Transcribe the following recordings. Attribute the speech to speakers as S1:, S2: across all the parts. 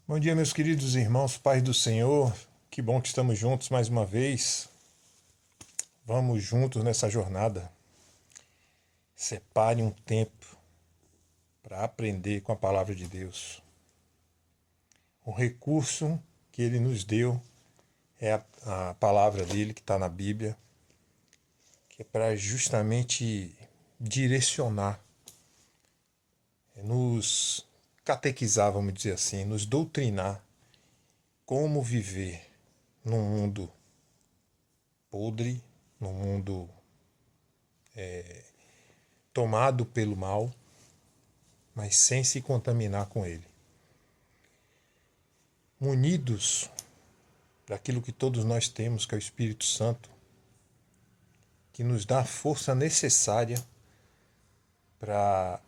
S1: Bom dia, meus queridos irmãos, paz do Senhor. Que bom que estamos juntos mais uma vez. Vamos juntos nessa jornada. Separe um tempo para aprender com a palavra de Deus. O recurso que Ele nos deu é a palavra dele que está na Bíblia, que é para justamente direcionar, nos catequizar, vamos dizer assim, nos doutrinar como viver num mundo podre, num mundo tomado pelo mal, mas sem se contaminar com ele. Munidos daquilo que todos nós temos, que é o Espírito Santo, que nos dá a força necessária para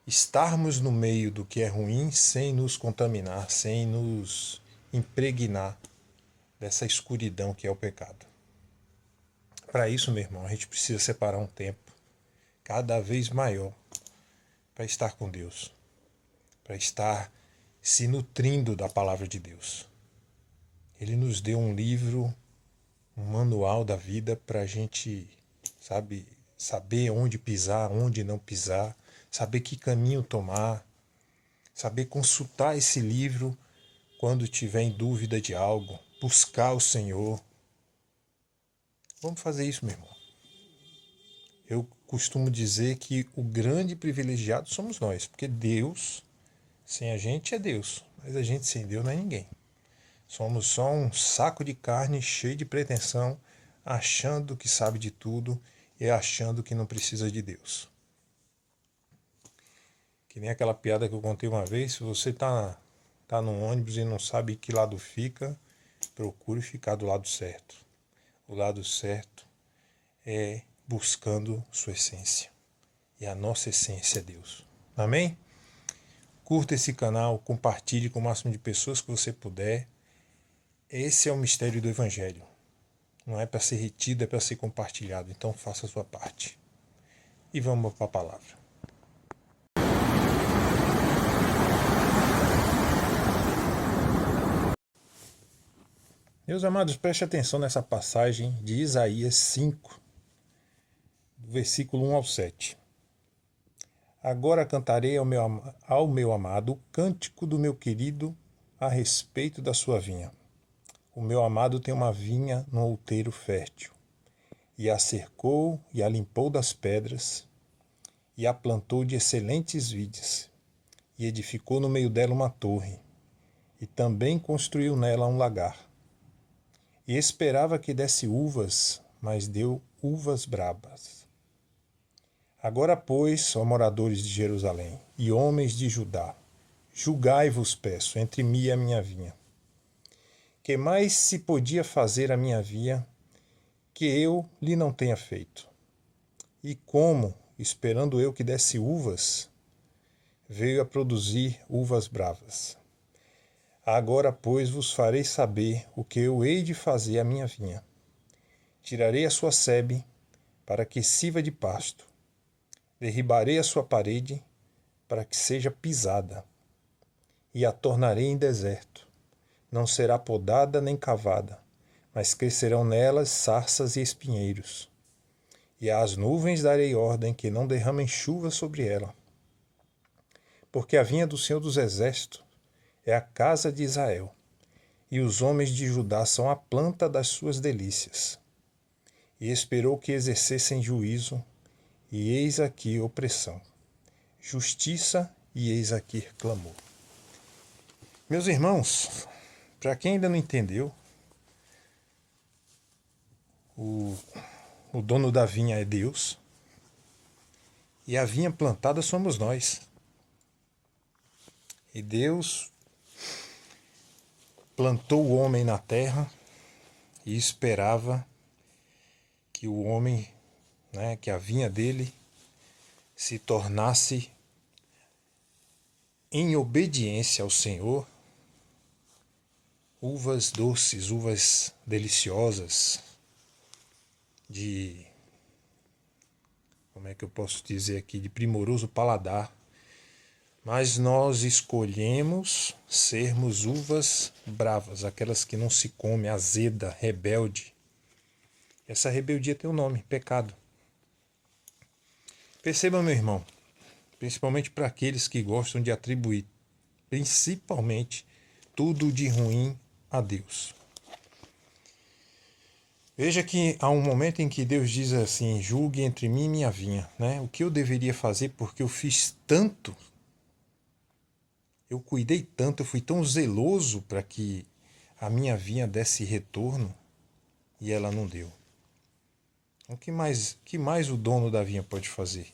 S1: estarmos no meio do que é ruim sem nos contaminar, sem nos impregnar dessa escuridão que é o pecado. Para isso, meu irmão, a gente precisa separar um tempo cada vez maior para estar com Deus, para estar se nutrindo da palavra de Deus. Ele nos deu um livro, um manual da vida para a gente, saber onde pisar, onde não pisar, saber que caminho tomar, saber consultar esse livro quando tiver em dúvida de algo, buscar o Senhor. Vamos fazer isso, meu irmão. Eu costumo dizer que o grande privilegiado somos nós, porque Deus, sem a gente é Deus, mas a gente sem Deus não é ninguém. Somos só um saco de carne cheio de pretensão, achando que sabe de tudo e achando que não precisa de Deus. Que nem aquela piada que eu contei uma vez, se você tá num ônibus e não sabe que lado fica, procure ficar do lado certo. O lado certo é buscando sua essência. E a nossa essência é Deus. Amém? Curta esse canal, compartilhe com o máximo de pessoas que você puder. Esse é o mistério do Evangelho. Não é para ser retido, é para ser compartilhado. Então faça a sua parte. E vamos para a palavra. Meus amados, preste atenção nessa passagem de Isaías 5, do versículo 1 ao 7. Agora cantarei ao meu amado o cântico do meu querido a respeito da sua vinha. O meu amado tem uma vinha no outeiro fértil, e a cercou e a limpou das pedras, e a plantou de excelentes vides, e edificou no meio dela uma torre, e também construiu nela um lagar. E esperava que desse uvas, mas deu uvas brabas. Agora, pois, ó moradores de Jerusalém e homens de Judá, julgai-vos, peço, entre mim e a minha vinha. Que mais se podia fazer a minha vinha que eu lhe não tenha feito? E como, esperando eu que desse uvas, veio a produzir uvas bravas. Agora, pois, vos farei saber o que eu hei de fazer à minha vinha. Tirarei a sua sebe, para que sirva de pasto. Derribarei a sua parede, para que seja pisada. E a tornarei em deserto. Não será podada nem cavada, mas crescerão nelas sarças e espinheiros. E às nuvens darei ordem que não derramem chuva sobre ela. Porque a vinha do Senhor dos Exércitos é a casa de Israel, e os homens de Judá são a planta das suas delícias. E esperou que exercessem juízo, e eis aqui opressão. Justiça, e eis aqui clamor. Meus irmãos, para quem ainda não entendeu, o dono da vinha é Deus, e a vinha plantada somos nós. E Deus plantou o homem na terra e esperava que o homem, que a vinha dele se tornasse em obediência ao Senhor uvas doces, uvas deliciosas, como é que eu posso dizer aqui, de primoroso paladar, Mas nós escolhemos sermos uvas bravas, aquelas que não se come, azeda, rebelde. Essa rebeldia tem um nome, pecado. Perceba, meu irmão, principalmente para aqueles que gostam de atribuir, principalmente, tudo de ruim a Deus. Veja que há um momento em que Deus diz assim: julgue entre mim e minha vinha, né? O que eu deveria fazer porque eu fiz tanto, eu cuidei tanto, eu fui tão zeloso para que a minha vinha desse retorno e ela não deu. O que mais o dono da vinha pode fazer?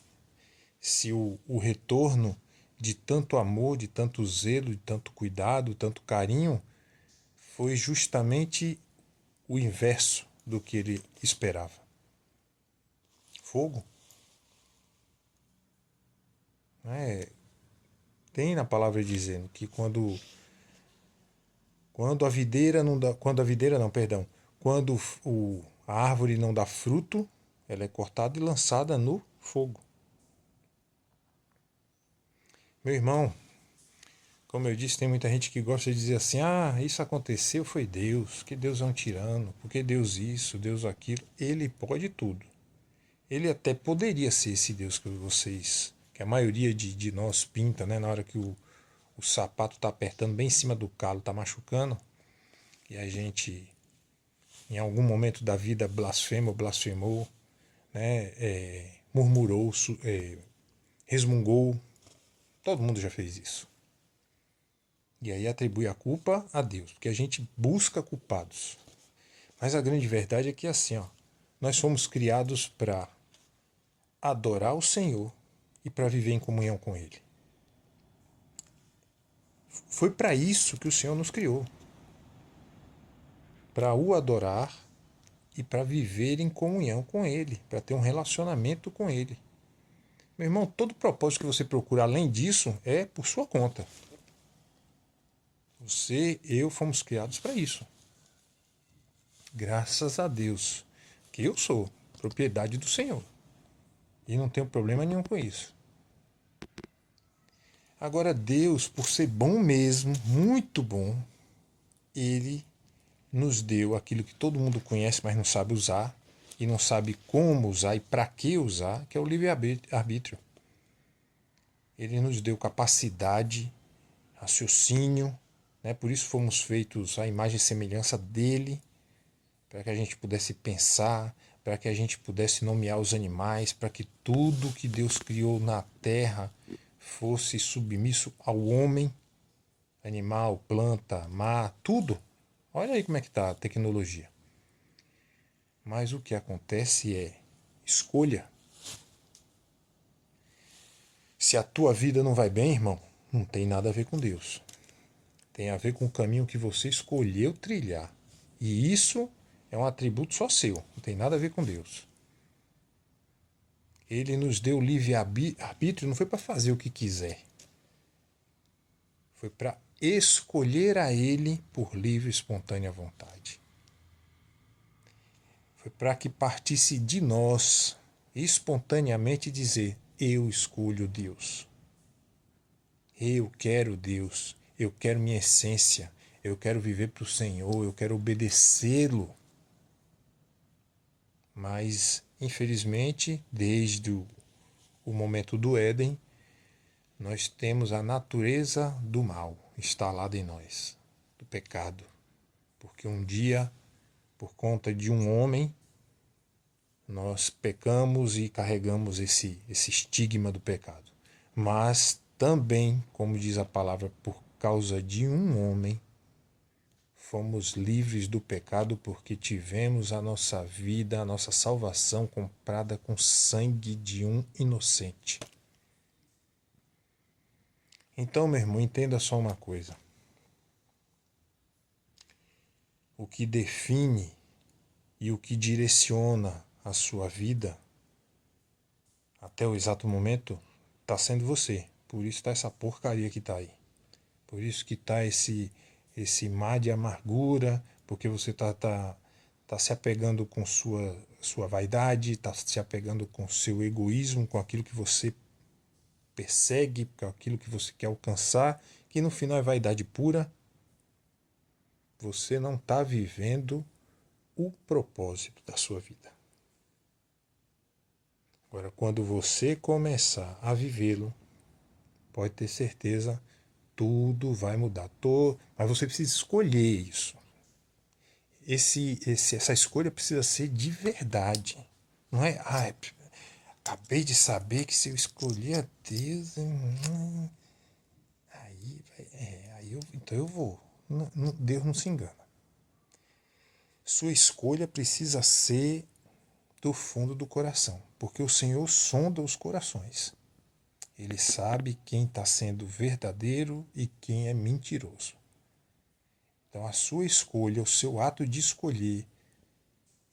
S1: Se o retorno de tanto amor, de tanto zelo, de tanto cuidado, tanto carinho, foi justamente o inverso do que ele esperava. Fogo. É, tem na palavra dizendo que quando a videira não dá, quando a videira não, perdão, quando a árvore não dá fruto, ela é cortada e lançada no fogo. Meu irmão, como eu disse, tem muita gente que gosta de dizer assim: ah, isso aconteceu, foi Deus, que Deus é um tirano, porque Deus isso, Deus aquilo. Ele pode tudo. Ele até poderia ser esse Deus que a maioria de nós pinta, né? Na hora que o sapato está apertando bem em cima do calo, está machucando, e a gente, em algum momento da vida, blasfema ou blasfemou, né? Murmurou, resmungou. Todo mundo já fez isso. E aí atribui a culpa a Deus, porque a gente busca culpados. Mas a grande verdade é que assim, ó, nós fomos criados para adorar o Senhor e para viver em comunhão com Ele. Foi para isso que o Senhor nos criou. Para o adorar e para viver em comunhão com Ele, para ter um relacionamento com Ele. Meu irmão, todo propósito que você procura além disso é por sua conta. Você e eu fomos criados para isso. Graças a Deus que eu sou propriedade do Senhor. E não tenho problema nenhum com isso. Agora, Deus, por ser bom mesmo, muito bom, Ele nos deu aquilo que todo mundo conhece, mas não sabe usar, e não sabe como usar e para que usar, que é o livre-arbítrio. Ele nos deu capacidade, raciocínio, né? Por isso fomos feitos à imagem e semelhança dele, para que a gente pudesse pensar, para que a gente pudesse nomear os animais, para que tudo que Deus criou na terra fosse submisso ao homem, animal, planta, mar, tudo. Olha aí como é que está a tecnologia. Mas o que acontece é escolha. Se a tua vida não vai bem, irmão, não tem nada a ver com Deus. Tem a ver com o caminho que você escolheu trilhar. E isso é um atributo só seu, não tem nada a ver com Deus. Ele nos deu livre-arbítrio, não foi para fazer o que quiser. Foi para escolher a Ele por livre e espontânea vontade. Foi para que partisse de nós espontaneamente dizer: eu escolho Deus. Eu quero Deus. Eu quero minha essência. Eu quero viver para o Senhor. Eu quero obedecê-lo. Mas, infelizmente, desde o momento do Éden, nós temos a natureza do mal instalada em nós, do pecado. Porque um dia, por conta de um homem, nós pecamos e carregamos esse estigma do pecado. Mas também, como diz a palavra, por causa de um homem, fomos livres do pecado porque tivemos a nossa vida, a nossa salvação comprada com sangue de um inocente. Então, meu irmão, entenda só uma coisa. O que define e o que direciona a sua vida até o exato momento está sendo você. Por isso está essa porcaria que está aí. Por isso que está esse mar de amargura, porque você está se apegando com sua vaidade, está se apegando com seu egoísmo, com aquilo que você persegue aquilo que você quer alcançar, que no final é vaidade pura, você não está vivendo o propósito da sua vida. Agora, quando você começar a vivê-lo, pode ter certeza, tudo vai mudar. Mas você precisa escolher isso. Essa escolha precisa ser de verdade. Não é, acabei de saber que se eu escolher a Deus, então eu vou. Deus não se engana. Sua escolha precisa ser do fundo do coração, porque o Senhor sonda os corações. Ele sabe quem está sendo verdadeiro e quem é mentiroso. Então a sua escolha, o seu ato de escolher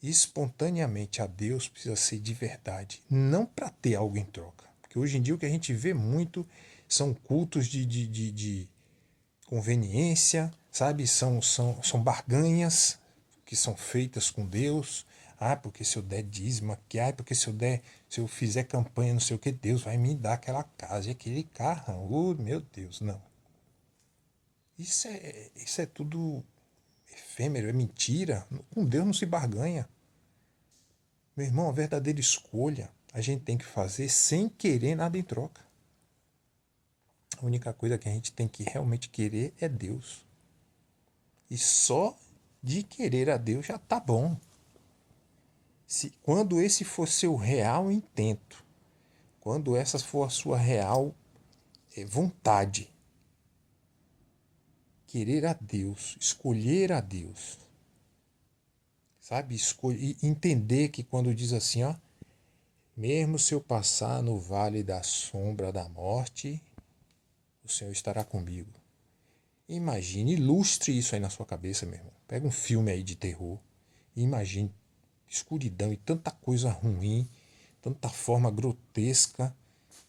S1: espontaneamente a Deus precisa ser de verdade, não para ter algo em troca. Porque hoje em dia o que a gente vê muito são cultos de conveniência, sabe? São barganhas que são feitas com Deus. Porque se eu der dízimo aqui, porque se eu fizer campanha, não sei o que, Deus vai me dar aquela casa e aquele carro. Meu Deus, não. Isso é tudo efêmero, é mentira. Com Deus não se barganha. Meu irmão, a verdadeira escolha a gente tem que fazer sem querer nada em troca. A única coisa que a gente tem que realmente querer é Deus. E só de querer a Deus já tá bom. Quando esse for seu real intento, quando essa for a sua real vontade, querer a Deus, escolher a Deus, sabe? E entender que quando diz assim, mesmo se eu passar no vale da sombra da morte, o Senhor estará comigo. Imagine, ilustre isso aí na sua cabeça, meu irmão. Pega um filme aí de terror e imagine escuridão e tanta coisa ruim, tanta forma grotesca,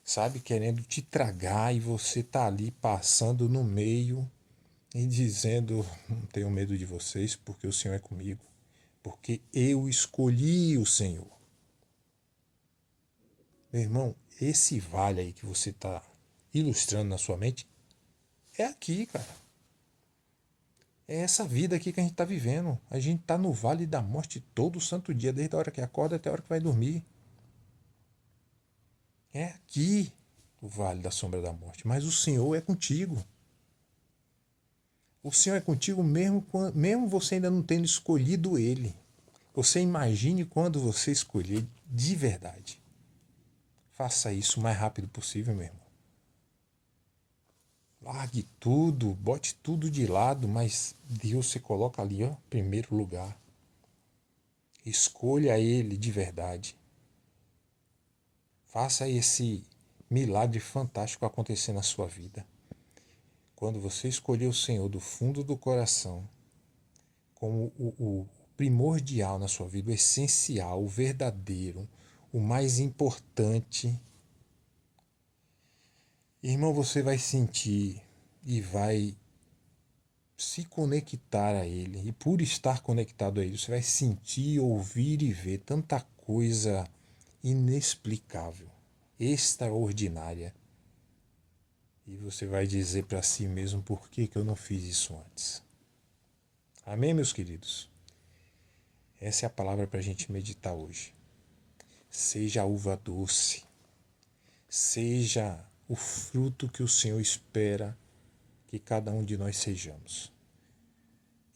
S1: sabe, querendo te tragar, e você tá ali passando no meio e dizendo, não tenho medo de vocês porque o Senhor é comigo, porque eu escolhi o Senhor. Meu irmão, esse vale aí que você está ilustrando na sua mente é aqui, cara. É essa vida aqui que a gente está vivendo. A gente está no vale da morte todo santo dia, desde a hora que acorda até a hora que vai dormir. É aqui o vale da sombra da morte. Mas o Senhor é contigo. O Senhor é contigo mesmo você ainda não tendo escolhido Ele. Você imagine quando você escolher de verdade. Faça isso o mais rápido possível, meu irmão. Largue tudo, bote tudo de lado, mas Deus você coloca ali, em primeiro lugar. Escolha Ele de verdade. Faça esse milagre fantástico acontecer na sua vida. Quando você escolher o Senhor do fundo do coração, como o primordial na sua vida, o essencial, o verdadeiro, o mais importante, irmão, você vai sentir e vai se conectar a Ele. E por estar conectado a Ele, você vai sentir, ouvir e ver tanta coisa inexplicável, extraordinária. E você vai dizer para si mesmo, por que eu não fiz isso antes? Amém, meus queridos? Essa é a palavra para a gente meditar hoje. Seja a uva doce. Seja o fruto que o Senhor espera que cada um de nós sejamos.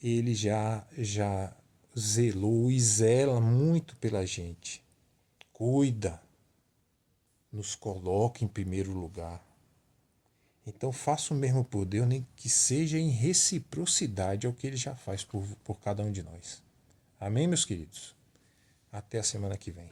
S1: Ele já zelou e zela muito pela gente. Cuida. Nos coloca em primeiro lugar. Então faça o mesmo por Deus, nem que seja em reciprocidade ao que Ele já faz por cada um de nós. Amém, meus queridos? Até a semana que vem.